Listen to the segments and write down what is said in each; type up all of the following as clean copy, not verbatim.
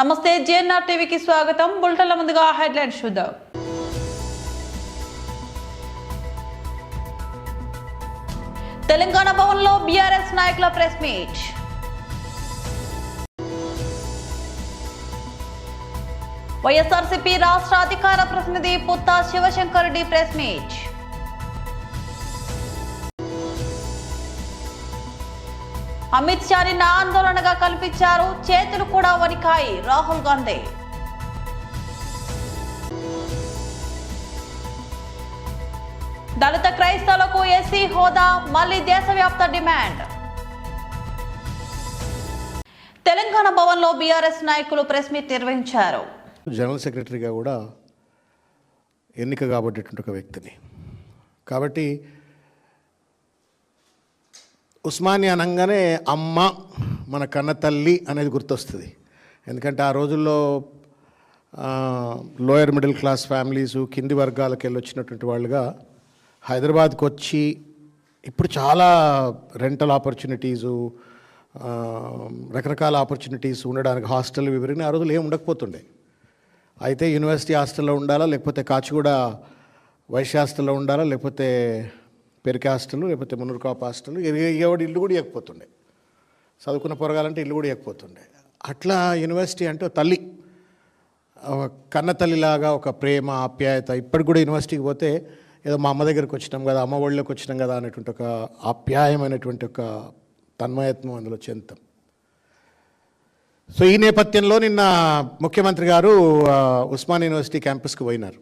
నమస్తే జేఎన్ఆర్ టీవీకి స్వాగతం. బులెటిన్ల ముందుగా హెడ్లైన్స్ చూద్దాం. తెలంగాణ భవన్లో బీఆర్ఎస్ నాయకుల ప్రెస్ మీట్. వైఎస్ఆర్సీపీ రాష్ట్ర అధికార ప్రతినిధి పుత్తా శివశంకర్ రెడ్డి ప్రెస్ మీట్. అమిత్ షాని నా ఆందోళనగా కల్పించారు, చేతులు కూడా వణికాయి రాహుల్ గాంధీ. దళిత క్రైస్తవులకు ఎస్సీ హోదా మళ్లీ దేశవ్యాప్త డిమాండ్. తెలంగాణ భవన్లో బీఆర్ఎస్ నాయకులు ప్రెస్ మీట్ నిర్వహించారు. జనరల్ సెక్రటరీగా కూడా ఎన్నిక కాబట్టేటువంటి ఒక వ్యక్తిని కాబట్టి ఉస్మానియా అనగానే అమ్మ మన కన్న తల్లి అనేది గుర్తొస్తుంది. ఎందుకంటే ఆ రోజుల్లో లోయర్ మిడిల్ క్లాస్ ఫ్యామిలీసు కింది వర్గాలకు వెళ్ళి వచ్చినటువంటి వాళ్ళుగా హైదరాబాద్కి వచ్చి ఇప్పుడు చాలా రెంటల్ ఆపర్చునిటీసు రకరకాల ఆపర్చునిటీస్ ఉండడానికి హాస్టల్ వివరిని ఆ రోజులు ఏమి ఉండకపోతుండే. అయితే యూనివర్సిటీ హాస్టల్లో ఉండాలా, లేకపోతే కాచిగూడ వైశ్య హాస్టల్లో ఉండాలా, లేకపోతే పెరికే హాస్టల్, లేకపోతే మున్నూరుకాపు హాస్టల్, ఎవడి ఇల్లు కూడా ఇవ్వకపోతుండే. చదువుకున్న పొరగాలంటే ఇల్లు కూడా ఇవ్వకపోతుండే. అట్లా యూనివర్సిటీ అంటే తల్లి, కన్న తల్లిలాగా ఒక ప్రేమ ఆప్యాయత. ఇప్పటికి కూడా యూనివర్సిటీకి పోతే ఏదో మా అమ్మ దగ్గరికి వచ్చినాం కదా, అమ్మ ఒళ్ళోకి వచ్చినాం కదా అనేటువంటి ఒక ఆప్యాయమైనటువంటి ఒక తన్మయత్వం అందులో చెందుతాం. సో ఈ నేపథ్యంలో నిన్న ముఖ్యమంత్రి గారు ఉస్మాన్ యూనివర్సిటీ క్యాంపస్కి పోయినారు.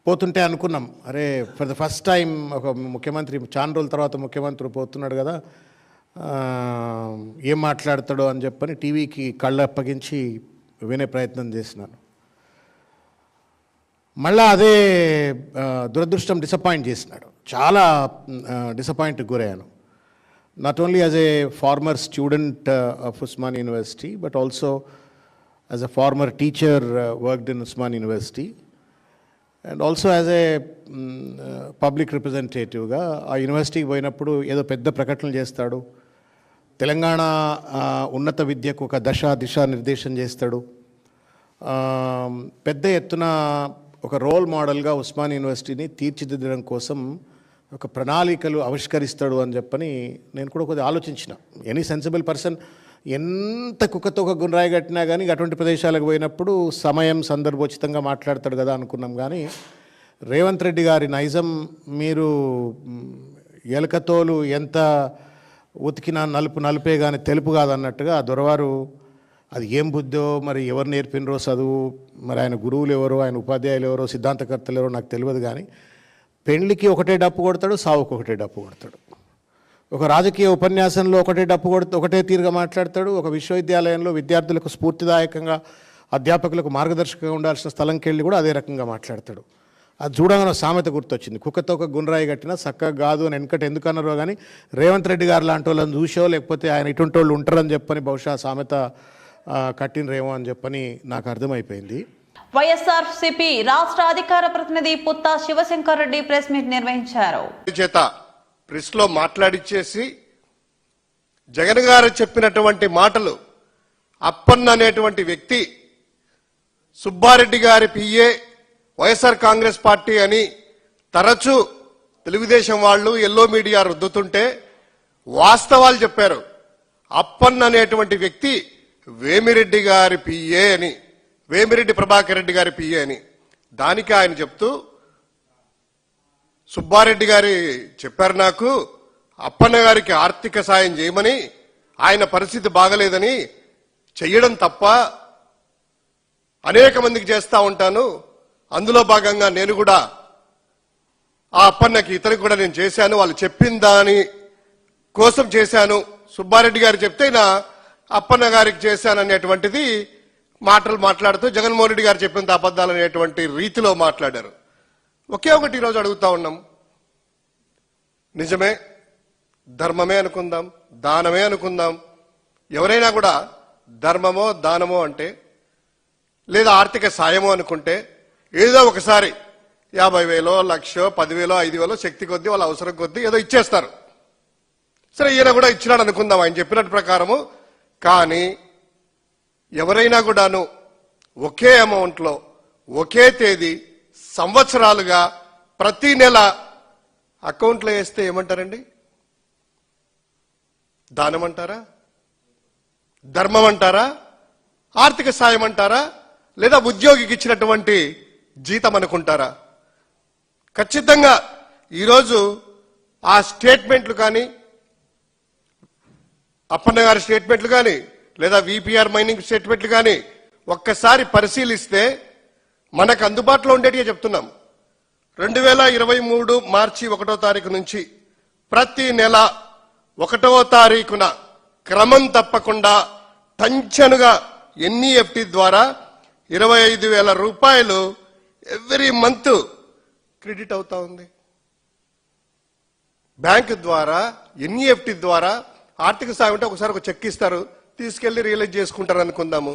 పోతుంటే అనుకున్నాం, అరే ఫర్ ద ఫస్ట్ టైం ఒక ముఖ్యమంత్రి చాలా రోజుల తర్వాత ముఖ్యమంత్రి పోతున్నాడు కదా, ఏం మాట్లాడతాడో అని చెప్పని టీవీకి కళ్ళు అప్పగించి వినే ప్రయత్నం చేసినాను. మళ్ళా అదే దురదృష్టం డిసప్పాయింట్ చేసినాడు. చాలా డిసప్పాయింట్కి గురయ్యాను. Not only as a former student of Usman University, but also as a former teacher worked in Usman University, and also as a public representative ga aa university ki poyinappudu edo pedda prakatanalu chestadu, Telangana ఉన్నత విద్యకు ఒక దిశా నిర్దేశం చేస్తాడు, పెద్ద ఎత్తున ఒక role మోడల్గా ఉస్మాన్ యూనివర్సిటీని తీర్చిదిద్దడం కోసం ఒక ప్రణాళికలు ఆవిష్కరిస్తాడు అని చెప్పని నేను కూడా కొద్దిగా ఆలోచించిన. ఎనీ సెన్సిబుల్ పర్సన్ ఎంత కుక్కతో ఒక గుండ్రాయి కట్టినా కానీ అటువంటి ప్రదేశాలకు పోయినప్పుడు సమయం సందర్భోచితంగా మాట్లాడతాడు కదా అనుకున్నాం. కానీ రేవంత్ రెడ్డి గారి నైజం, మీరు ఎలకతోలు ఎంత ఉతికినా నలుపే కానీ తెలుపు కాదన్నట్టుగా ఆ దొరవారు అది ఏం బుద్ధో, మరి ఎవరు నేర్పినరో చదువు, మరి ఆయన గురువులు ఎవరో, ఆయన ఉపాధ్యాయులు ఎవరో, సిద్ధాంతకర్తలు ఎవరో నాకు తెలియదు. కానీ పెళ్లికి ఒకటే డప్పు కొడతాడు, సావుకు ఒకటే డప్పు కొడతాడు. ఒక రాజకీయ ఉపన్యాసంలో ఒకటే తీరుగా మాట్లాడతాడు. ఒక విశ్వవిద్యాలయంలో విద్యార్థులకు స్ఫూర్తిదాయకంగా, అధ్యాపకులకు మార్గదర్శకంగా ఉండాల్సిన స్థలంకి వెళ్ళి కూడా అదే రకంగా మాట్లాడతాడు. అది చూడగానే సామెత గుర్తొచ్చింది, కుక్కతో ఒక గుండ్రాయి కట్టినా చక్కగా కాదు అని వెనకటి ఎందుకు అన్నారో కానీ రేవంత్ రెడ్డి గారు లాంటి వాళ్ళని చూసో, లేకపోతే ఆయన ఇటువంటి వాళ్ళు ఉంటారని చెప్పని బహుశా సామెత కట్టినరేమో అని చెప్పని నాకు అర్థమైపోయింది. వైఎస్ఆర్సీపీ రాష్ట్ర అధికార ప్రతినిధి పుత్తా శివశంకర్ రెడ్డి ప్రెస్ మీట్ నిర్వహించారు. ప్రెస్ లో మాట్లాడిచ్చేసి జగన్ గారు చెప్పినటువంటి మాటలు, అప్పన్న అనేటువంటి వ్యక్తి సుబ్బారెడ్డి గారి పిఏ, వైఎస్ఆర్ కాంగ్రెస్ పార్టీ అని తరచూ తెలుగుదేశం వాళ్ళు ఎల్లో మీడియా రుద్దుతుంటే వాస్తవాలు చెప్పారు. అప్పన్న అనేటువంటి వ్యక్తి వేమిరెడ్డి గారి పిఏ అని, వేమిరెడ్డి ప్రభాకర్ రెడ్డి గారి పిఏ అని. దానికి ఆయన చెప్తూ, సుబ్బారెడ్డి గారి చెప్పారు నాకు అప్పన్న గారికి ఆర్థిక సాయం చేయమని, ఆయన పరిస్థితి బాగలేదని, చెయ్యడం తప్ప అనేక మందికి చేస్తా ఉంటాను, అందులో భాగంగా నేను కూడా ఆ అప్పన్నకి ఇతనికి కూడా నేను చేశాను, వాళ్ళు చెప్పిన దాని కోసం చేశాను, సుబ్బారెడ్డి గారు చెప్తే నా అప్పన్న గారికి చేశాను అనేటువంటిది మాటలు మాట్లాడుతూ జగన్మోహన్ రెడ్డి గారు చెప్పినంత అబద్ధాలు అనేటువంటి రీతిలో మాట్లాడారు. ఒకే ఒకటి ఈరోజు అడుగుతా ఉన్నాం, నిజమే, ధర్మమే అనుకుందాం, దానమే అనుకుందాం. ఎవరైనా కూడా ధర్మమో దానమో అంటే, లేదా ఆర్థిక సాయమో అనుకుంటే ఏదో ఒకసారి 50,000, 1,00,000, 10,000, 5,000 శక్తి కొద్దీ వాళ్ళ అవసరం కొద్దీ ఏదో ఇచ్చేస్తారు. సరే ఈయన కూడా ఇచ్చినాడు అనుకుందాం, ఆయన చెప్పినట్టు ప్రకారము కానీ ఎవరైనా కూడాను ఒకే అమౌంట్లో ఒకే తేదీ సంవత్సరాలుగా ప్రతి నెల అకౌంట్లో వేస్తే ఏమంటారండి? దానం అంటారా? ధర్మం అంటారా? ఆర్థిక సాయం అంటారా? లేదా ఉద్యోగికి ఇచ్చినటువంటి జీతం అనుకుంటారా? ఖచ్చితంగా ఈరోజు ఆ స్టేట్మెంట్లు కానీ, అప్పన్న గారి స్టేట్మెంట్లు కానీ, లేదా విపిఆర్ మైనింగ్ స్టేట్మెంట్లు కానీ ఒక్కసారి పరిశీలిస్తే మనకు అందుబాటులో ఉండేటిగా చెప్తున్నాం. 2023 మార్చి 1వ తారీఖు నుంచి ప్రతి నెల 1వ తారీఖున క్రమం తప్పకుండా టంచనుగా ఎన్ఈఎఫ్టి ద్వారా 25,000 రూపాయలు ఎవ్రీ మంత్ క్రెడిట్ అవుతా ఉంది. బ్యాంకు ద్వారా ఎన్ఈఎఫ్టి ద్వారా ఆర్థిక సాయం అంటే ఒకసారి ఒక చెక్ ఇస్తారు, తీసుకెళ్లి రియలైజ్ చేసుకుంటారు అనుకుందాము.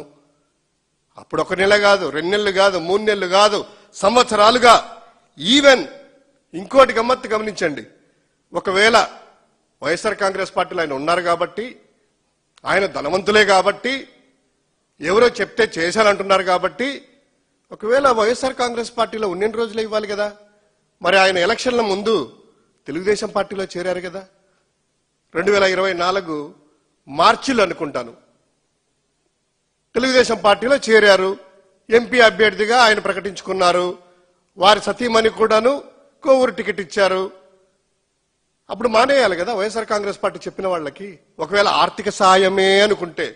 అప్పుడు 1 నెల కాదు, 2 నెలలు కాదు, 3 నెలలు కాదు, సంవత్సరాలుగా. ఈవెన్ ఇంకోటి గమ్మత్తు గమనించండి, ఒకవేళ వైఎస్ఆర్ కాంగ్రెస్ పార్టీలో ఆయన ఉన్నారు కాబట్టి, ఆయన ధనవంతులే కాబట్టి, ఎవరో చెప్తే చేశానంటున్నారు కాబట్టి, ఒకవేళ వైఎస్ఆర్ కాంగ్రెస్ పార్టీలో ఉన్నన్ని రోజులే ఇవ్వాలి కదా. మరి ఆయన ఎలక్షన్ల ముందు తెలుగుదేశం పార్టీలో చేరారు కదా. 2024 మార్చిలో అనుకుంటాను తెలుగుదేశం పార్టీలో చేరారు. ఎంపీ అభ్యర్థిగా ఆయన ప్రకటించుకున్నారు. వారి సతీమణి కూడాను కోవూరు టికెట్ ఇచ్చారు. అప్పుడు మానేయాలి కదా వైఎస్ఆర్ కాంగ్రెస్ పార్టీ చెప్పిన వాళ్ళకి, ఒకవేళ ఆర్థిక సాయమే అనుకుంటే.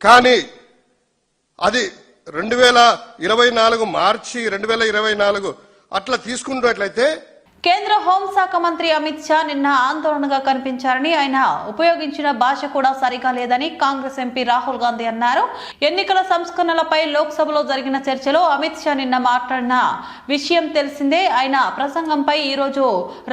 కానీ అది 2024 మార్చి 2024 అట్లా తీసుకున్నట్లయితే కేంద్ర హోంశాఖ మంత్రి అమిత్ షా నిన్న ఆందోళనగా కనిపించారని, ఆయన ఉపయోగించిన భాష కూడా సరిగా లేదని కాంగ్రెస్ ఎంపీ రాహుల్ గాంధీ అన్నారు. ఎన్నికల సంస్కరణలపై లోక్సభలో జరిగిన చర్చలో అమిత్ షా నిన్న మాట్లాడిన విషయం తెలిసిందే. ఆయన ప్రసంగంపై ఈరోజు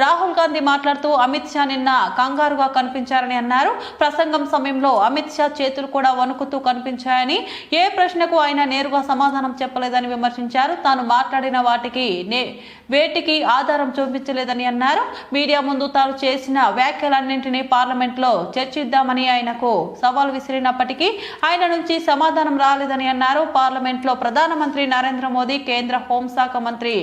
రాహుల్ గాంధీ మాట్లాడుతూ అమిత్ షా నిన్న కంగారుగా కనిపించారని అన్నారు. ప్రసంగం సమయంలో అమిత్ షా చేతులు కూడా వణుకుతూ కనిపించాయని, ఏ ప్రశ్నకు ఆయన నేరుగా సమాధానం చెప్పలేదని విమర్శించారు. తాను మాట్లాడిన వేటికి ఆధారం చూపించలేదని అన్నారు. మీడియా ముందు తాను చేసిన వ్యాఖ్యలన్నింటినీ పార్లమెంట్ లో చర్చిద్దామని ఆయనకు సవాల్ విసిరినప్పటికీ ఆయన నుంచి సమాధానం రాలేదని అన్నారు. పార్లమెంట్ లో ప్రధానమంత్రి నరేంద్ర మోదీ, కేంద్ర హోంశాఖ మంత్రి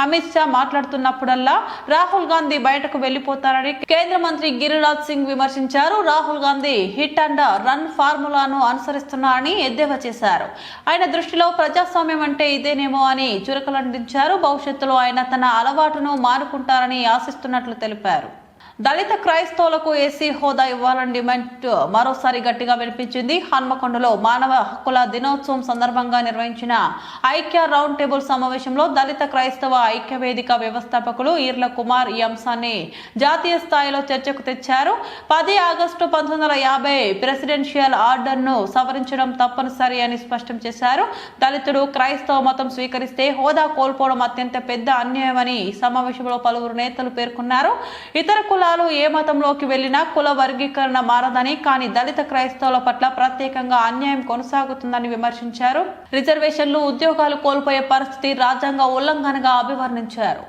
అమిత్ షా మాట్లాడుతున్నప్పుడల్లా రాహుల్ గాంధీ బయటకు వెళ్లిపోతారని కేంద్ర మంత్రి గిరిరాజ్ సింగ్ విమర్శించారు. Rahul Gandhi hit and run ఫార్ములాను అనుసరిస్తున్నారని ఎద్దేవా చేశారు. ఆయన దృష్టిలో ప్రజాస్వామ్యం అంటే ఇదేనేమో అని చురకలందించారు. భవిష్యత్తులో ఆయన తన అలవాటును మానుకుంటారని ఆశిస్తున్నట్లు తెలిపారు. దళిత క్రైస్తవులకు ఏసీ హోదా ఇవ్వాలని డిమాండ్ మరోసారి గట్టిగా వినిపించింది. హన్మకొండలో మానవ హక్కుల దినోత్సవం సందర్భంగా నిర్వహించిన ఐక్య రౌండ్ టేబుల్ సమావేశంలో దళిత క్రైస్తవ ఐక్య వేదిక వ్యవస్థాపకులు ఈర్ల కుమార్ ఈ అంశాన్ని జాతీయ స్థాయిలో చర్చకు తెచ్చారు. 10 ఆగస్టు 1950 ప్రెసిడెన్షియల్ ఆర్డర్ను సవరించడం తప్పనిసరి అని స్పష్టం చేశారు. దళితుడు క్రైస్తవ మతం స్వీకరిస్తే హోదా కోల్పోవడం అత్యంత పెద్ద అన్యాయమని ఈ సమావేశంలో పలువురు నేతలు పేర్కొన్నారు. ఇతర కులాలు ఏ మతంలోకి వెళ్లినా కుల వర్గీకరణ మారదని, కానీ దళిత క్రైస్తవుల పట్ల ప్రత్యేకంగా అన్యాయం కొనసాగుతుందని విమర్శించారు. రిజర్వేషన్లు, ఉద్యోగాలు కోల్పోయే పరిస్థితి రాజ్యాంగ ఉల్లంఘనగా అభివర్ణించారు.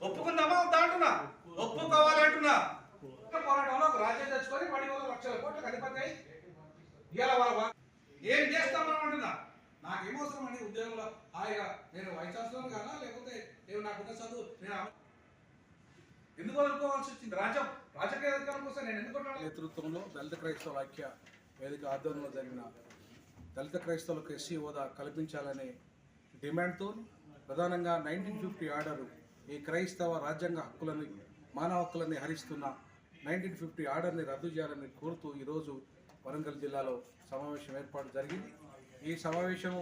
ఒప్పుకుందామా అంటున్నా, ఒప్పుకోవాలి అంటున్నా. పోరాటంలో ఒక రాజ్యం తెచ్చుకొని వాడి వల్ల లక్షల కోట్లకు అధిపతి అయి ఏం చేస్తామని అంటున్నా. నాకేమవసరం అండి ఉద్యోగంలో హాయిగా నేను వైస్ ఛాన్సలర్ కానా, లేకపోతే నాకున్న చదువు నేను ఎందుకు వదులుకోవాల్సి వచ్చింది? రాజకీయ అధికారం కోసం నేను ఎందుకు నేతృత్వంలో దళిత క్రైస్తవ ఐక్య వేదిక ఆధ్వర్యంలో జరిగిన దళిత క్రైస్తవులకు ఎస్సీ హోదా కల్పించాలనే డిమాండ్తో ప్రధానంగా 1950 ఆర్డరు ఈ క్రైస్తవ రాజ్యాంగ హక్కులని, మానవ హక్కులని హరిస్తున్న 1950 ఆర్డర్ని రద్దు చేయాలని కోరుతూ ఈరోజు వరంగల్ జిల్లాలో సమావేశం ఏర్పాటు జరిగింది. ఈ సమావేశము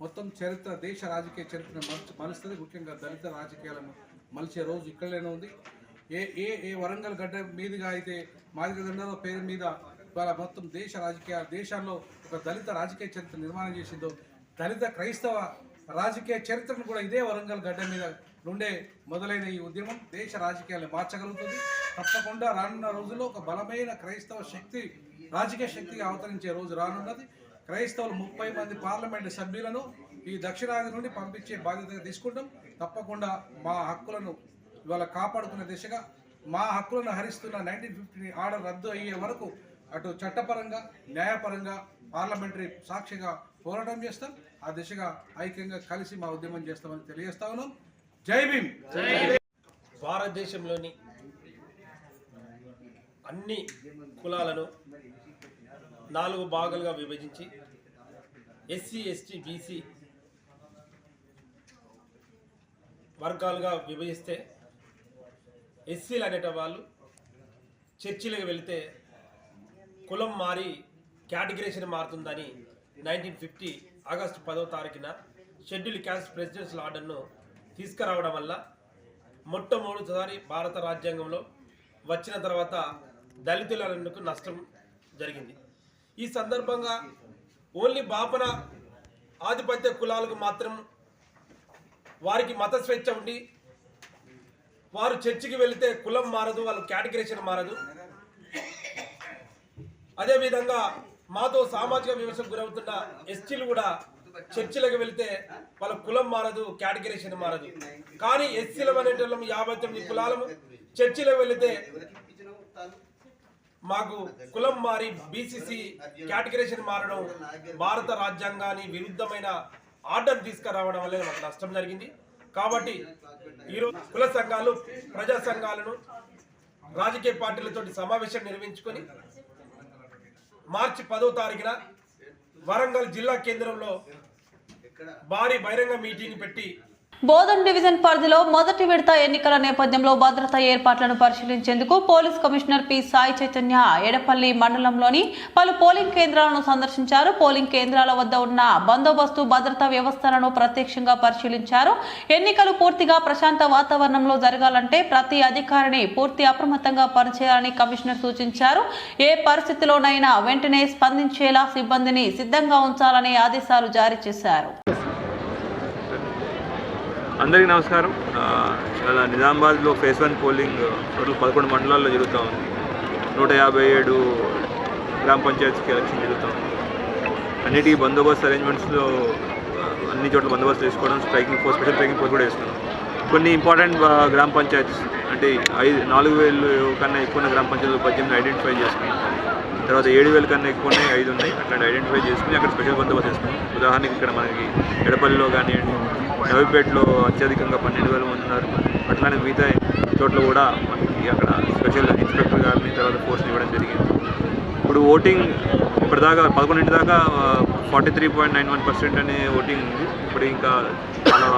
మొత్తం చరిత్ర, దేశ రాజకీయ చరిత్రను మలుస్తుంది. ముఖ్యంగా దళిత రాజకీయాలను మలిచే రోజు ఇక్కడనే ఉంది. ఏ వరంగల్ గడ్డ మీదుగా అయితే మాదిగదండలో పేరు మీద ఇవాళ మొత్తం దేశాల్లో ఒక దళిత రాజకీయ చరిత్ర నిర్మాణం చేసిందో, దళిత క్రైస్తవ రాజకీయ చరిత్రను కూడా ఇదే వరంగల్ గడ్డ మీద నుండే మొదలైన ఈ ఉద్యమం దేశ రాజకీయాలను మార్చగలుగుతుంది. తప్పకుండా రానున్న రోజుల్లో ఒక బలమైన క్రైస్తవ శక్తి రాజకీయ శక్తిగా అవతరించే రోజు రానున్నది. క్రైస్తవులు 30 మంది పార్లమెంటు సభ్యులను ఈ దక్షిణాది నుండి పంపించే బాధ్యత తీసుకుంటాం. తప్పకుండా మా హక్కులను ఇవాళ కాపాడుకునే దిశగా మా హక్కులను హరిస్తున్న 1950 ఆర్డర్ రద్దు అయ్యే వరకు అటు చట్టపరంగా న్యాయపరంగా పార్లమెంటరీ సాక్షిగా పోరాటం చేస్తాం. ఆ దిశగా ఐక్యంగా కలిసి మా ఉద్యమం చేస్తామని తెలియజేస్తా ఉన్నాం. జై భీమ్. భారతదేశంలోని అన్ని కులాలను 4 భాగాలుగా విభజించి ఎస్సీ ఎస్టీ బీసీ వర్గాలుగా విభజిస్తే ఎస్సీలు అనేట వాళ్ళు చర్చిలకు వెళితే కులం మారి కేటగిరేషన్ మారుతుందని 1950 ఆగస్టు 10వ తారీఖున షెడ్యూల్ క్యాస్ట్ ప్రెసిడెన్షియల్ ఆర్డర్ను తీసుకురావడం వల్ల మొట్టమొదటిసారి భారత రాజ్యాంగంలో వచ్చిన తర్వాత దళితులకు నష్టం జరిగింది. ఈ సందర్భంగా ఓన్లీ బాపన ఆధిపత్య కులాలకు మాత్రం వారికి మత స్వేచ్ఛ ఉండి వారు చర్చికి వెళితే కులం మారదు, వాళ్ళు కేటగిరేషన్ మారదు. అదేవిధంగా మాతో సామాజిక విమర్శకు గురవుతున్న ఎస్టీలు కూడా చర్చిలకు వెళితే వాళ్ళ కులం మారదు, కేటగిరేషన్ మారదు. కానీ ఎస్సీలం అనేటోళ్ళము 59 కులాలము చర్చిలకు వెళితే మాకు కులం మారి బీసీసీ కేటగిరేషన్ మారడం భారత రాజ్యాంగాన్ని విరుద్ధమైన ఆర్డర్ తీసుకురావడం వల్ల మాకు నష్టం జరిగింది. కాబట్టి ఈరోజు కుల సంఘాలు ప్రజా సంఘాలను రాజకీయ పార్టీలతో సమావేశం నిర్వహించుకొని మార్చి 10వ తారీఖున వరంగల్ జిల్లా కేంద్రంలో భారీ బహిరంగ మీటింగ్ పెట్టి బోధన్ డివిజన్ పరిధిలో మొదటి విడత ఎన్నికల నేపథ్యంలో భద్రతా ఏర్పాట్లను పరిశీలించేందుకు police commissioner P Sai Chaitanya Edapalli మండలంలోని పలు పోలింగ్ కేంద్రాలను సందర్శించారు. పోలింగ్ కేంద్రాల వద్ద ఉన్న బందోబస్తు భద్రతా వ్యవస్థలను ప్రత్యక్షంగా పరిశీలించారు. ఎన్నికలు పూర్తిగా ప్రశాంత వాతావరణంలో జరగాలంటే ప్రతి అధికారిని పూర్తి అప్రమత్తంగా పనిచేయాలని కమిషనర్ సూచించారు. ఏ పరిస్థితిలోనైనా వెంటనే స్పందించేలా సిబ్బందిని సిద్ధంగా ఉంచాలని ఆదేశాలు జారీ చేశారు. అందరికీ నమస్కారం. ఇవాళ నిజామాబాద్లో ఫేజ్ 1 పోలింగ్ టోటల్ 11 మండలాల్లో జరుగుతూ ఉంది. 157 గ్రామ పంచాయతీకి ఎలక్షన్ జరుగుతూ ఉంది. అన్నిటికీ బందోబస్తు అరేంజ్మెంట్స్లో అన్ని చోట్ల బందోబస్తు చేసుకోవడం, striking force, special striking force కూడా వేస్తున్నాం. కొన్ని ఇంపార్టెంట్ గ్రామ పంచాయతీస్ అంటే 4,000 కన్నా ఎక్కువ గ్రామ పంచాయతీలు 18 ఐడెంటిఫై చేసుకున్నాం. తర్వాత 7,000 కన్నా ఎక్కువ 5 ఉన్నాయి. అట్లాంటి ఐడెంటిఫై చేసుకుని అక్కడ స్పెషల్ బందోబస్తు చేసుకున్నాం. ఉదాహరణకి ఇక్కడ మనకి ఎడపల్లిలో కానివ్వండి, నవిపేటలో అత్యధికంగా 12,000 మంది ఉన్నారు. అట్లానే మిగతా చోట్ల కూడా మనకి అక్కడ స్పెషల్ ఇన్స్పెక్టర్ గారిని తర్వాత ఫోర్స్ని ఇవ్వడం జరిగింది. ఇప్పుడు ఓటింగ్ ఇప్పటిదాకా 11 దాకా 43.91% అనే ఓటింగ్ ఉంది. ఇప్పుడు ఇంకా చాలా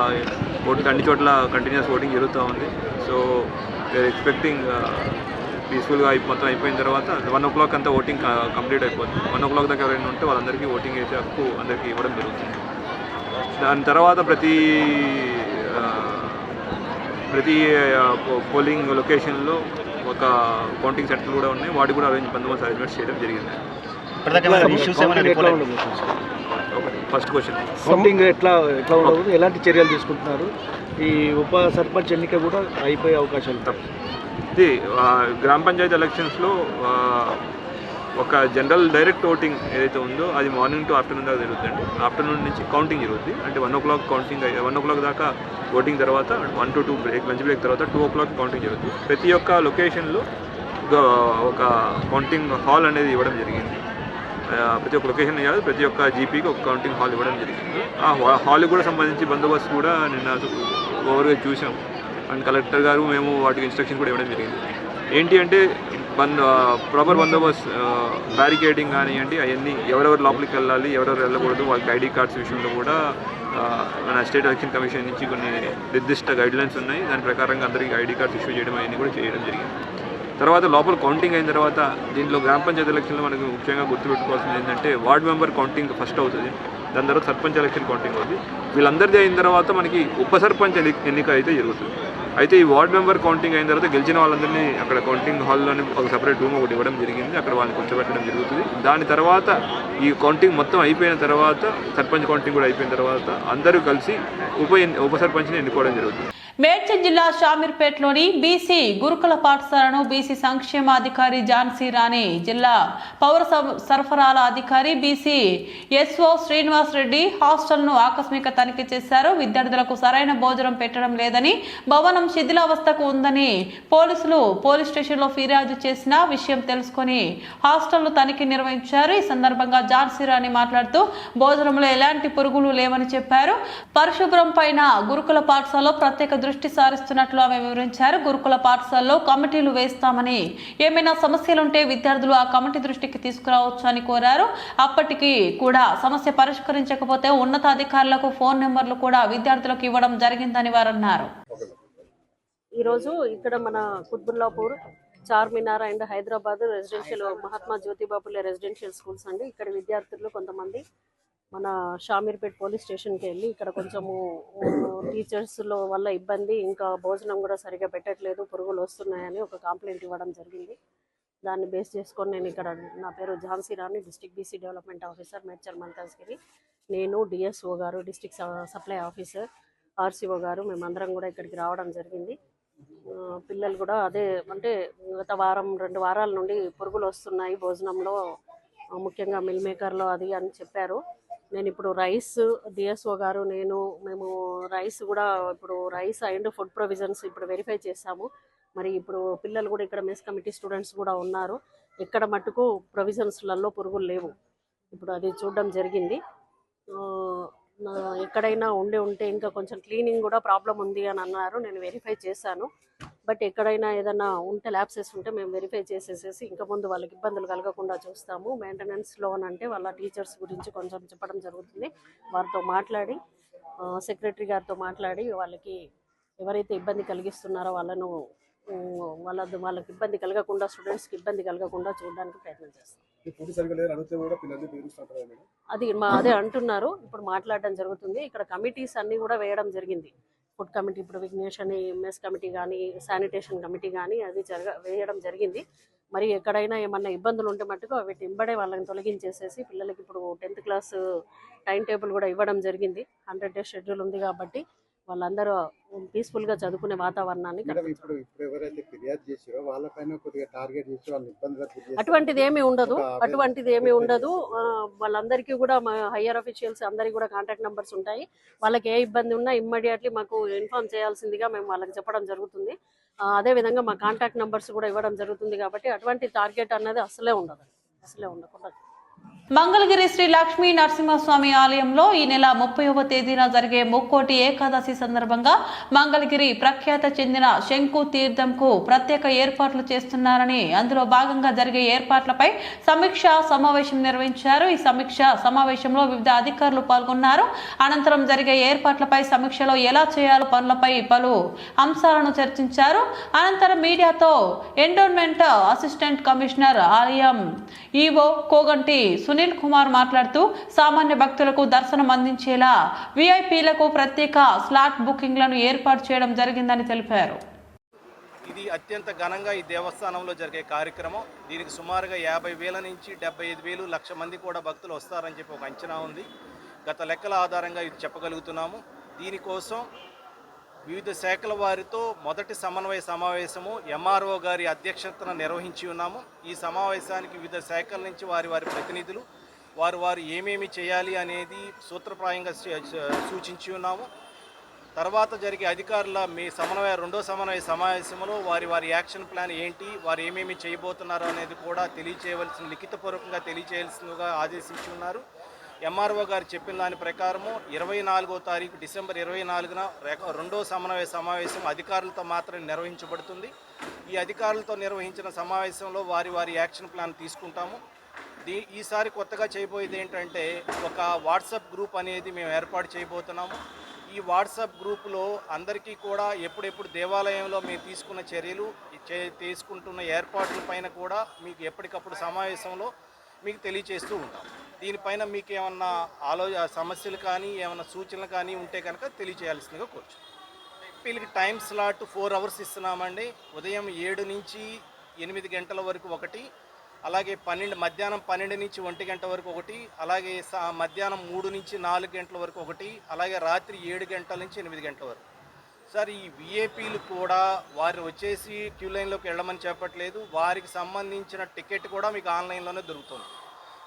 ఓటింగ్ అన్ని చోట్ల కంటిన్యూస్ ఓటింగ్ జరుగుతూ ఉంది. సో వీఆర్ ఎక్స్పెక్టింగ్ పీస్ఫుల్గా మొత్తం అయిపోయిన తర్వాత 1 o'clock అంతా ఓటింగ్ కంప్లీట్ అయిపోతుంది. 1 o'clock దాకా ఎవరైనా ఉంటే వాళ్ళందరికీ ఓటింగ్ వేసే హక్కు అందరికీ ఇవ్వడం జరుగుతుంది. దాని తర్వాత ప్రతి పోలింగ్ లొకేషన్లో ఒక కౌంటింగ్ సెంటర్ కూడా ఉన్నాయి. వాటి కూడా బందోబస్తు అరేంజ్మెంట్స్ చేయడం జరిగింది. ఫస్ట్ క్వశ్చన్, కౌంటింగ్ ఎట్లా ఉండదు, ఎలాంటి చర్యలు తీసుకుంటున్నారు? ఈ ఉప సర్పంచ్ ఎన్నిక కూడా అయిపోయే అవకాశాలు తప్ప. ఇది గ్రామ పంచాయతీ ఎలక్షన్స్లో ఒక జనరల్ డైరెక్ట్ ఓటింగ్ ఏదైతే ఉందో అది మార్నింగ్ టు ఆఫ్టర్నూన్ దాకా జరుగుతుంది. ఆఫ్టర్నూన్ నుంచి కౌంటింగ్ జరుగుతుంది. అంటే 1 o'clock కౌంటింగ్, 1 o'clock దాకా ఓటింగ్ తర్వాత 1 to 2 బ్రేక్, లంచ్ బ్రేక్ తర్వాత 2 o'clock కౌంటింగ్ జరుగుతుంది. ప్రతి ఒక్క లొకేషన్లో ఒక కౌంటింగ్ హాల్ అనేది ఇవ్వడం జరిగింది. ప్రతి ఒక్క లొకేషన్ కాదు, ప్రతి ఒక్క జీపీకి ఒక కౌంటింగ్ హాల్ ఇవ్వడం జరిగింది. ఆ హాల్ కూడా సంబంధించి బందోబస్తు కూడా నిన్న ఓవర్గా చూసాం. అండ్ కలెక్టర్ గారు మేము వాటికి ఇన్స్ట్రక్షన్ కూడా ఇవ్వడం జరిగింది. ఏంటి అంటే ప్రాపర్ బందోబస్తు, బ్యారికేడింగ్ కానివ్వండి, అవన్నీ ఎవరెవరు లోపలికి వెళ్ళాలి, ఎవరెవరు వెళ్ళకూడదు, వాళ్ళకి ఐడి కార్డ్స్ విషయంలో కూడా మన స్టేట్ ఎలక్షన్ కమిషన్ నుంచి కొన్ని నిర్దిష్ట గైడ్లైన్స్ ఉన్నాయి. దాని ప్రకారంగా అందరికీ ఐడి కార్డ్స్ ఇష్యూ చేయడం అవన్నీ కూడా చేయడం జరిగింది. తర్వాత లోపల కౌంటింగ్ అయిన తర్వాత దీంట్లో గ్రామ పంచాయతీ ఎలక్షన్లో మనకు ముఖ్యంగా గుర్తుపెట్టుకోవాల్సింది ఏంటంటే వార్డ్ మెంబర్ కౌంటింగ్ ఫస్ట్ అవుతుంది. దాని తర్వాత సర్పంచ్ ఎలక్షన్ కౌంటింగ్ అవుతుంది. వీళ్ళందరిది అయిన తర్వాత మనకి ఉప సర్పంచ్ ఎన్నిక అయితే జరుగుతుంది. అయితే ఈ వార్డ్ మెంబర్ కౌంటింగ్ అయిన తర్వాత గెలిచిన వాళ్ళందరినీ అక్కడ కౌంటింగ్ హాల్లోనే ఒక సపరేట్ రూమ్ ఒకటి ఇవ్వడం జరిగింది. అక్కడ వాళ్ళని కూర్చోబెట్టడం జరుగుతుంది. దాని తర్వాత ఈ కౌంటింగ్ మొత్తం అయిపోయిన తర్వాత, సర్పంచ్ కౌంటింగ్ కూడా అయిపోయిన తర్వాత అందరూ కలిసి ఉప సర్పంచ్ని ఎన్నుకోవడం జరుగుతుంది. మేడ్చల్ జిల్లా షామీర్పేటలోని బీసీ గురుకుల పాఠశాలను బీసీ సంక్షేమ అధికారి ఝాన్సీ రాణి, జిల్లా పౌర సరఫరాల అధికారి బీసీ ఎస్ఓ శ్రీనివాస్ రెడ్డి హాస్టల్ను ఆకస్మిక తనిఖీ చేశారు. విద్యార్థులకు సరైన భోజనం పెట్టడం లేదని, భవనం శిథిలావస్థకు ఉందని పోలీసులు పోలీస్ స్టేషన్లో ఫిర్యాదు చేసిన విషయం తెలుసుకుని హాస్టల్ను తనిఖీ నిర్వహించారు. ఈ సందర్భంగా ఝాన్సీ రాణి మాట్లాడుతూ భోజనంలో ఎలాంటి పురుగులు లేవని చెప్పారు. పరిశుభ్రం పైన గురుకుల పాఠశాలలో ప్రత్యేక దృష్టి సారిస్తున్నట్లు ఆమె వివరించారు. గురుకుల పాఠశాలలో కమిటీలు వేస్తామని, ఏమైనా సమస్యలుంటే విద్యార్థులు ఆ కమిటీ దృష్టికి తీసుకురావచ్చు అని కోరారు. అప్పటికి కూడా సమస్య పరిష్కరించకపోతే ఉన్నతాధికారులకు ఫోన్ నెంబర్లు కూడా విద్యార్థులకు ఇవ్వడం జరిగిందని వారు అన్నారు. ఈరోజు ఇక్కడ మన Kutbullapur, Charminar and Hyderabad residential Mahatma Jyotiba Phule residential schools అండి. ఇక్కడ విద్యార్థులు కొంతమంది మన షామీర్పేట్ పోలీస్ స్టేషన్కి వెళ్ళి ఇక్కడ కొంచెము టీచర్స్లో వల్ల ఇబ్బంది, ఇంకా భోజనం కూడా సరిగా పెట్టట్లేదు, పురుగులు వస్తున్నాయని ఒక కంప్లైంట్ ఇవ్వడం జరిగింది. దాన్ని బేస్ చేసుకొని నేను ఇక్కడ, నా పేరు Jhansi Rani, district BC development officer Medchal Malkajgiri, నేను డిఎస్ఓ గారు, డిస్ట్రిక్ట్ సప్లై ఆఫీసర్, ఆర్సీఓ గారు, మేమందరం కూడా ఇక్కడికి రావడం జరిగింది. పిల్లలు కూడా అదే, అంటే గత వారం 2 వారాల నుండి పురుగులు వస్తున్నాయి భోజనంలో, ముఖ్యంగా మిల్ మేకర్లో అది అని చెప్పారు. నేను ఇప్పుడు రైస్, డిఎస్ఓ గారు, మేము రైస్ కూడా ఇప్పుడు రైస్ అండ్ ఫుడ్ ప్రొవిజన్స్ ఇప్పుడు వెరిఫై చేస్తాము. మరి ఇప్పుడు పిల్లలు కూడా ఇక్కడ మెస్ కమిటీ స్టూడెంట్స్ కూడా ఉన్నారు. ఎక్కడ మట్టుకు ప్రొవిజన్స్లలో పురుగులు లేవు. ఇప్పుడు అది చూడడం జరిగింది. ఎక్కడైనా ఉంటే ఇంకా కొంచెం క్లీనింగ్ కూడా ప్రాబ్లం ఉంది అని అన్నారు. నేను వెరిఫై చేశాను. బట్ ఎక్కడైనా ఏదైనా ఉంటే ల్యాబ్సెస్ ఉంటే మేము వెరిఫై చేసేసేసి ఇంకా ముందు వాళ్ళకి ఇబ్బందులు కలగకుండా చూస్తాము. మెయింటెనెన్స్లో అంటే వాళ్ళ టీచర్స్ గురించి కొంచెం చెప్పడం జరుగుతుంది. వారితో మాట్లాడి, సెక్రటరీ గారితో మాట్లాడి, వాళ్ళకి ఎవరైతే ఇబ్బంది కలిగిస్తున్నారో వాళ్ళకి ఇబ్బంది కలగకుండా, స్టూడెంట్స్కి ఇబ్బంది కలగకుండా చూడడానికి ప్రయత్నం చేస్తాం. అది అదే అంటున్నారు. ఇప్పుడు మాట్లాడడం జరుగుతుంది. ఇక్కడ కమిటీస్ అన్నీ కూడా వేయడం జరిగింది. ఫుడ్ కమిటీ, ఇప్పుడు విఘ్నేష్ అని మెస్ కమిటీ కానీ, శానిటేషన్ కమిటీ కానీ అది వేయడం జరిగింది. మరి ఎక్కడైనా ఏమన్నా ఇబ్బందులు ఉంటే మట్టుకు వీటి ఇంబడే వాళ్ళని తొలగించేసేసి పిల్లలకి ఇప్పుడు 10th క్లాస్ టైం టేబుల్ కూడా ఇవ్వడం జరిగింది. 100 days షెడ్యూల్ ఉంది కాబట్టి వాళ్ళందరూ పీస్ఫుల్గా చదువుకునే వాతావరణాన్ని. అటువంటిది ఏమీ ఉండదు. వాళ్ళందరికీ కూడా మా హయ్యర్ అఫీషియల్స్ అందరికీ కూడా కాంటాక్ట్ నెంబర్స్ ఉంటాయి. వాళ్ళకి ఏ ఇబ్బంది ఉన్నా ఇమ్మీడియట్లీ మాకు ఇన్ఫార్మ్ చేయాల్సిందిగా మేము వాళ్ళకి చెప్పడం జరుగుతుంది. అదేవిధంగా మా కాంటాక్ట్ నెంబర్స్ కూడా ఇవ్వడం జరుగుతుంది. కాబట్టి అటువంటి టార్గెట్ అన్నది అసలే ఉండకుండా. మంగళగిరి శ్రీ లక్ష్మీ నరసింహస్వామి ఆలయంలో ఈ నెల 30వ తేదీన జరిగే ముక్కోటి ఏకాదశి సందర్భంగా మంగళగిరి ప్రఖ్యాత చెందిన శంకు తీర్థంకు ప్రత్యేక ఏర్పాట్లు చేస్తున్నారని, అందులో భాగంగా జరిగే ఏర్పాట్లపై సమీక్ష సమావేశం నిర్వహించారు. ఈ సమీక్ష సమావేశంలో వివిధ అధికారులు పాల్గొన్నారు. అనంతరం జరిగే ఏర్పాట్లపై సమీక్షలో ఎలా చేయాలో పనులపై పలు అంశాలను చర్చించారు. అనంతరం మీడియాతో ఎండోన్మెంట్ అసిస్టెంట్ కమిషనర్ ఆలయం ఈవో కోగంటి సునీల్ కుమార్ మాట్లాడుతూ, సామాన్య భక్తులకు దర్శనం అందించేలా విఐపీలకు ప్రత్యేక స్లాట్ బుకింగ్లను ఏర్పాటు చేయడం జరిగిందని తెలిపారు. ఇది అత్యంత ఘనంగా ఈ దేవస్థానంలో జరిగే కార్యక్రమం. దీనికి సుమారుగా 50,000 నుంచి 75,000 లక్ష మంది కూడా భక్తులు వస్తారని చెప్పి ఒక అంచనా ఉంది. గత లెక్కల ఆధారంగా ఇది చెప్పగలుగుతున్నాము. దీనికోసం వివిధ శాఖల వారితో మొదటి సమన్వయ సమావేశము ఎంఆర్ఓ గారి అధ్యక్షతన నిర్వహించి ఉన్నాము. ఈ సమావేశానికి వివిధ శాఖల నుంచి వారి ప్రతినిధులు వారు ఏమేమి చేయాలి అనేది సూత్రప్రాయంగా సూచించి ఉన్నాము. తర్వాత జరిగే అధికారుల రెండో సమన్వయ సమావేశంలో వారి యాక్షన్ ప్లాన్ ఏంటి, వారు ఏమేమి చేయబోతున్నారు అనేది కూడా లిఖితపూర్వకంగా తెలియచేయాల్సిందిగా ఆదేశించి ఉన్నారు. ఎంఆర్ఓ గారు చెప్పిన దాని ప్రకారము 24వ తారీఖు డిసెంబర్ 24న రెండో సమన్వయ సమావేశం అధికారులతో మాత్రమే నిర్వహించబడుతుంది. ఈ అధికారులతో నిర్వహించిన సమావేశంలో వారి యాక్షన్ ప్లాన్ తీసుకుంటాము. ఈసారి కొత్తగా చేయబోయేది ఏంటంటే ఒక వాట్సాప్ గ్రూప్ అనేది మేము ఏర్పాటు చేయబోతున్నాము. ఈ వాట్సాప్ గ్రూపులో అందరికీ కూడా ఎప్పుడెప్పుడు దేవాలయంలో మేము తీసుకున్న చర్యలు, తీసుకుంటున్న ఏర్పాట్ల పైన కూడా మీకు ఎప్పటికప్పుడు సమావేశంలో మీకు తెలియచేస్తూ ఉంటాం. దీనిపైన మీకు ఏమన్నా సమస్యలు కానీ ఏమన్నా సూచనలు కానీ ఉంటే కనుక తెలియచేయాల్సిందిగా కోరుచు. వీళ్ళకి టైం స్లాట్ 4 hours ఇస్తున్నామండి. ఉదయం 7 నుంచి 8 గంటల వరకు ఒకటి, అలాగే మధ్యాహ్నం 12 నుంచి 1 గంట వరకు ఒకటి, అలాగే మధ్యాహ్నం 3 నుంచి 4 గంటల వరకు ఒకటి, అలాగే రాత్రి 7 గంటల నుంచి 8 గంటల వరకు. సార్ ఈ విఐపీలు కూడా వారు వచ్చేసి క్యూ లైన్లోకి వెళ్ళమని చెప్పట్లేదు. వారికి సంబంధించిన టికెట్ కూడా మీకు ఆన్లైన్లోనే దొరుకుతుంది.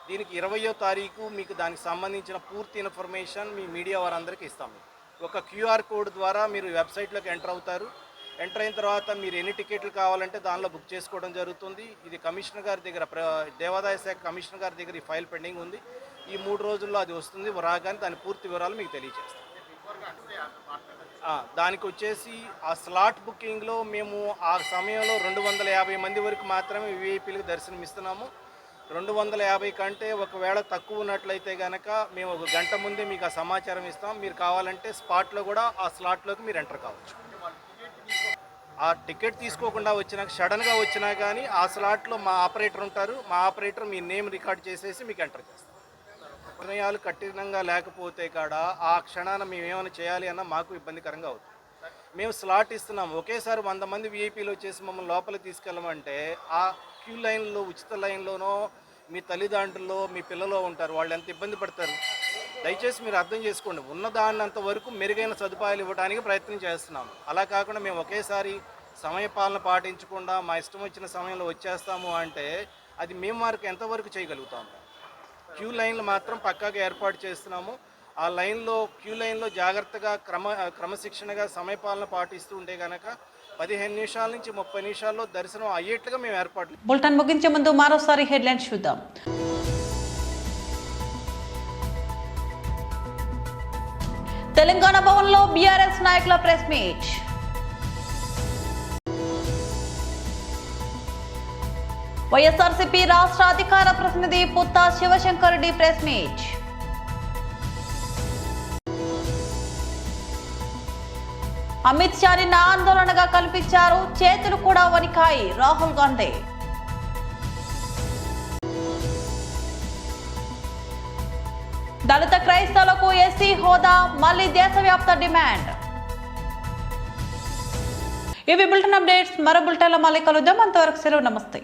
దీనికి 20వ తారీఖు మీకు దానికి సంబంధించిన పూర్తి ఇన్ఫర్మేషన్ మీ మీడియా వారందరికీ ఇస్తాము. ఒక క్యూఆర్ కోడ్ ద్వారా మీరు వెబ్సైట్లోకి ఎంటర్ అవుతారు. ఎంటర్ అయిన తర్వాత మీరు ఎన్ని టికెట్లు కావాలంటే దానిలో బుక్ చేసుకోవడం జరుగుతుంది. ఇది కమిషనర్ గారి దగ్గర, దేవాదాయ శాఖ కమిషనర్ గారి దగ్గర ఈ ఫైల్ పెండింగ్ ఉంది. ఈ 3 రోజుల్లో అది వస్తుంది. రాగానే దాని పూర్తి వివరాలు మీకు తెలియజేస్తాం. దానికి వచ్చేసి ఆ స్లాట్ బుకింగ్లో మేము ఆ సమయంలో 250 మంది వరకు మాత్రమే విఐపీలకు దర్శనమిస్తున్నాము. 250 కంటే ఒకవేళ తక్కువ ఉన్నట్లయితే కనుక మేము 1 గంట ముందే మీకు ఆ సమాచారం ఇస్తాం. మీరు కావాలంటే స్పాట్లో కూడా ఆ స్లాట్లోకి మీరు ఎంటర్ కావచ్చు. ఆ టికెట్ తీసుకోకుండా వచ్చినా, సడన్గా వచ్చినా కానీ ఆ స్లాట్లో మా ఆపరేటర్ ఉంటారు. మా ఆపరేటర్ మీ నేమ్ రికార్డ్ చేసేసి మీకు ఎంటర్ చేస్తాం. నిర్ణయాలు కఠినంగా లేకపోతే కాడ ఆ క్షణాన మేము ఏమైనా చేయాలి అన్నా మాకు ఇబ్బందికరంగా అవుతుంది. మేము స్లాట్ ఇస్తున్నాం. ఒకేసారి 100 మంది విఐపీలు వచ్చేసి మమ్మల్ని లోపలికి తీసుకెళ్ళమంటే ఆ క్యూ లైన్లో, ఉచిత లైన్లోనో మీ తల్లిదండ్రులు, మీ పిల్లలు ఉంటారు. వాళ్ళు ఎంత ఇబ్బంది పడతారు. దయచేసి మీరు అర్థం చేసుకోండి. ఉన్నదాన్నంత వరకు మెరుగైన సదుపాయాలు ఇవ్వడానికి ప్రయత్నం చేస్తున్నాము. అలా కాకుండా మేము ఒకేసారి సమయపాలన పాటించకుండా మా ఇష్టం వచ్చిన సమయంలో వచ్చేస్తాము అంటే అది మేము వారికి ఎంతవరకు చేయగలుగుతాము. క్యూ లైన్లు మాత్రం పక్కాగా ఏర్పాటు చేస్తున్నాము. ఆ లైన్లో, క్యూ లైన్లో జాగ్రత్తగా క్రమశిక్షణగా సమయపాలన పాటిస్తూ ఉంటే కనుక 15 నిమిషాల నుంచి 30 నిమిషాల్లో దర్శనం అయ్యేట్లుగా మేము ఏర్పాట్లు. బులెటిన్ ముగించే ముందు మరోసారి హెడ్లైన్స్ చూద్దాం. తెలంగాణ భవన్లో బీఆర్ఎస్ నాయకుల ప్రెస్ మీట్. వైఎస్ఆర్సీపీ రాష్ట్ర అధికార ప్రతినిధి పుత్తా శివశంకర్ రెడ్డి ప్రెస్ మీట్. అమిత్ షా నిన్న ఆందోళనగా కల్పించారు. చేతులు కూడా వణికాయి రాహుల్ గాంధీ. దళిత క్రైస్తవులకు ఎస్సీ హోదా మళ్లీ దేశవ్యాప్త డిమాండ్. ఇవి బులెటిన్ అప్డేట్స్. మరో బులెటిన్లో మళ్ళీ కలుద్దాం. అంతవరకు సెలవు. నమస్తే.